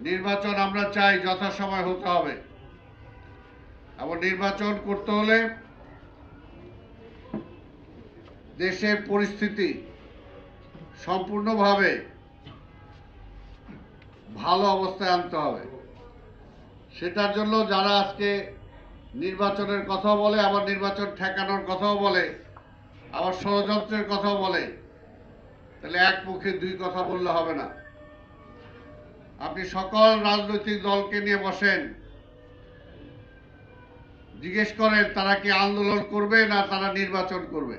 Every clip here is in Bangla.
নির্বাচন আমরা চাই যথাসময়ে হতে হবে এবং নির্বাচন করতে হলে দেশের পরিস্থিতি সম্পূর্ণভাবে ভালো অবস্থায় আনতে হবে। সেটার জন্য যারা আজকে নির্বাচনের কথা বলে, আবার নির্বাচন ঠেকানোর কথাও বলে, আবার ষড়যন্ত্রের কথাও বলে, তাহলে এক মুখে দুই কথা বললে হবে না। আপনি সকল রাজনৈতিক দলকে নিয়ে বসেন, জিজ্ঞেস করেন তারা কি আন্দোলন করবে না তারা নির্বাচন করবে,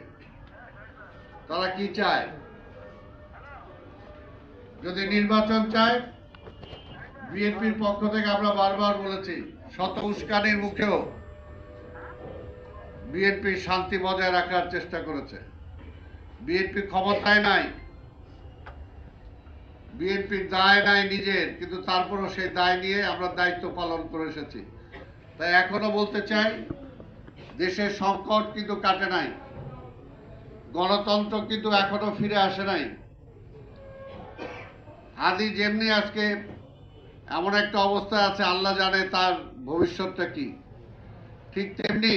তারা কি চায়। যদি নির্বাচন চায়, বিএনপির পক্ষ থেকে আমরা বারবার বলেছি, শত উস্কানির মুখেও বিএনপি শান্তি বজায় রাখার চেষ্টা করেছে। বিএনপি ক্ষমতায় নাই, বিএনপির দায় নাই নিজের, কিন্তু তারপরও সেই দায় নিয়ে আমরা দায়িত্ব পালন করে এসেছি। তাই এখনো বলতে চাই, দেশের সংকট কিন্তু কাটে নাই, গণতন্ত্র কিন্তু এখনো ফিরে আসে নাই। আদি যেমনি আজকে এমন একটা অবস্থায় আছে, আল্লাহ জানে তার ভবিষ্যৎটা কি, ঠিক তেমনি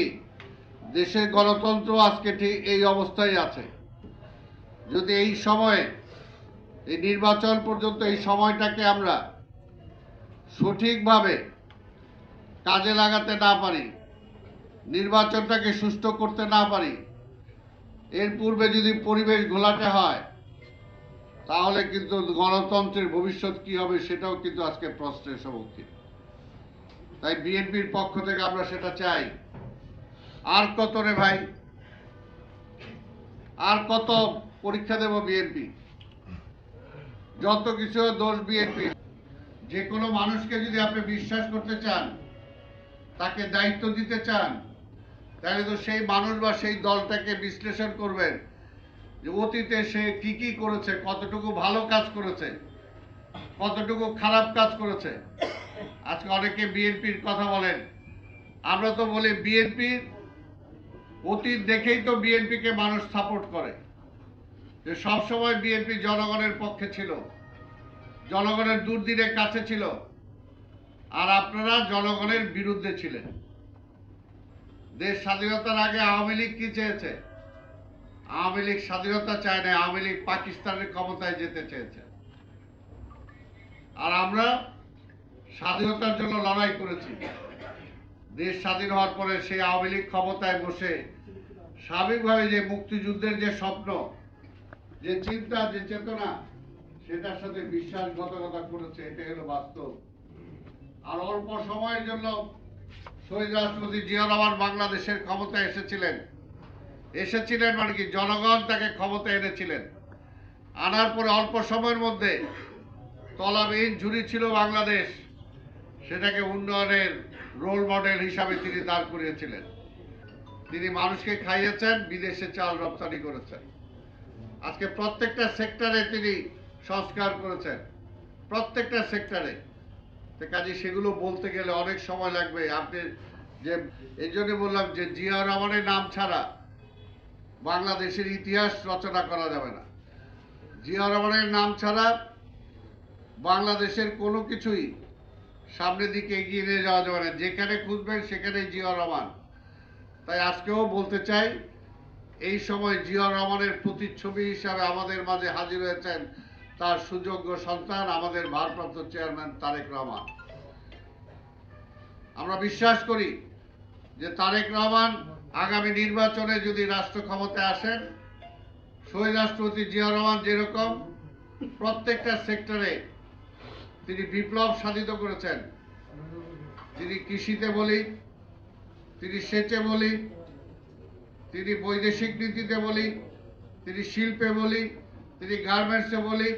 দেশের গণতন্ত্র আজকে ঠিক এই অবস্থায় আছে। যদি এই সময়ে, এই নির্বাচন পর্যন্ত এই সময়টাকে আমরা সঠিকভাবে কাজে লাগাতে না পারি, নির্বাচনটাকে সুষ্ঠু করতে না পারি, এর পূর্বে যদি পরিবেশ ঘোলাটে হয়, তাহলে কিন্তু গণতন্ত্রের ভবিষ্যৎ কি হবে সেটাও কিন্তু আজকে প্রশ্নের সম্মুখীন। তাই বিএনপির পক্ষ থেকে আমরা সেটা চাই। আর কত রে ভাই, আর কত পরীক্ষা দেব বিএনপি? যত কিছু দোষ বিএনপি। যে কোনো মানুষকে যদি আপনি বিশ্বাস করতে চান, তাকে দায়িত্ব দিতে চান, তাহলে তো সেই মানুষ বা সেই দলটাকে বিশ্লেষণ করবেন যে অতীতে সে কি কি করেছে, কতটুকু ভালো কাজ করেছে, কতটুকু খারাপ কাজ করেছে। আজকে অনেকে বিএনপির কথা বলেন, আমরা তো বলি বিএনপির অতীত দেখেই তো বিএনপিকে মানুষ সাপোর্ট করে, যে সবসময় বিএনপি জনগণের পক্ষে ছিল, জনগণের দুর্দিনের কাছে ছিল, আর আপনারা জনগণের বিরুদ্ধে ছিলেন। দেশ স্বাধীনতার আগে আওয়ামী লীগ কি চেয়েছে? আওয়ামী লীগ স্বাধীনতা চায় না, আওয়ামী লীগ পাকিস্তানের ক্ষমতায় যেতে চেয়েছে। আর আমরা স্বাধীনতার জন্য লড়াই করেছি। দেশ স্বাধীন হওয়ার পরে সেই আওয়ামী লীগ ক্ষমতায় বসে স্বাভাবিকভাবে যে মুক্তিযুদ্ধের যে স্বপ্ন, যে চিন্তা, যে চেতনা, সেটার সাথে বিশ্বাসঘাতকতা করেছে, এটা হলো বাস্তব। আর অল্প সময়ের জন্য শহীদ রাষ্ট্রপতি জিয়া রহমান বাংলাদেশের ক্ষমতায় এসেছিলেন মানে কি, জনগণ তাকে ক্ষমতায় এনেছিলেন। আনার পরে অল্প সময়ের মধ্যে তলাবিহীন ঝুড়ি ছিল বাংলাদেশ, সেটাকে উন্নয়নের রোল মডেল হিসাবে তিনি দাঁড় করিয়েছিলেন। তিনি মানুষকে খাইয়েছেন, বিদেশে চাল রপ্তানি করেছেন। আজকে প্রত্যেকটা সেক্টরে তিনি সংস্কার করেছেন, প্রত্যেকটা সেক্টরে। কাজে সেগুলো বলতে গেলে অনেক সময় লাগবে। আপনি যে এই জন্য বললাম যে জিয়া রহমানের নাম ছাড়া বাংলাদেশের ইতিহাস রচনা করা যাবে না। জিয়া রহমানের নাম ছাড়া বাংলাদেশের কোনো কিছুই সামনের দিকে এগিয়ে নিয়ে যাওয়া যাবে না। যেখানে খুঁজবেন সেখানেই জিয়া রহমান। তাই আজকেও বলতে চাই, এই সময় জিয়া রহমানের প্রতিচ্ছবি হিসাবে আমাদের মাঝে হাজির হয়েছেন তার সুযোগ্য সন্তান, আমাদের ভারপ্রাপ্ত চেয়ারম্যান তারেক রহমান। আমরা বিশ্বাস করি যে তারেক রহমান আগামী নির্বাচনে যদি রাষ্ট্র ক্ষমতায় আসেন, শহীদ রাষ্ট্রপতি জিয়া রহমান যেরকম প্রত্যেকটা সেক্টরে তিনি বিপ্লব সাধিত করেছেন, তিনি কৃষিতে বলি, তিনি সেচে বলি, তিনি বৈদেশিক নীতিতে বলি, তিনি শিল্পে বলি, তিনি গার্মেন্টসে বলি,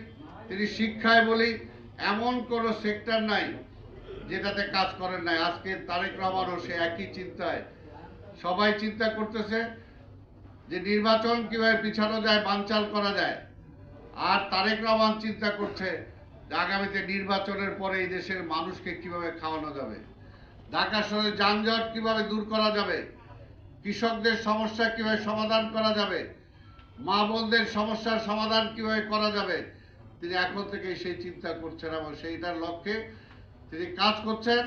তিনি শিক্ষায় বলি, এমন কোনো সেক্টর নাই যেটাতে কাজ করেন নাই। আজকে তারেক রহমানও সে একই চিন্তায়, সবাই চিন্তা করতেছে যে নির্বাচন কিভাবে পিছানো যায়, বানচাল করা যায়। আর তারেক রহমান চিন্তা করছে যে আগামীতে নির্বাচনের পরে এই দেশের মানুষকে কিভাবে খাওয়ানো যাবে, ঢাকা শহরে যানজট কিভাবে দূর করা যাবে, কৃষকদের সমস্যা কিভাবে সমাধান করা যাবে, মা বোনদের সমস্যার সমাধান কিভাবে করা যাবে, তিনি এখন থেকে সেই চিন্তা করছেন এবং সেইটার লক্ষ্যে তিনি কাজ করছেন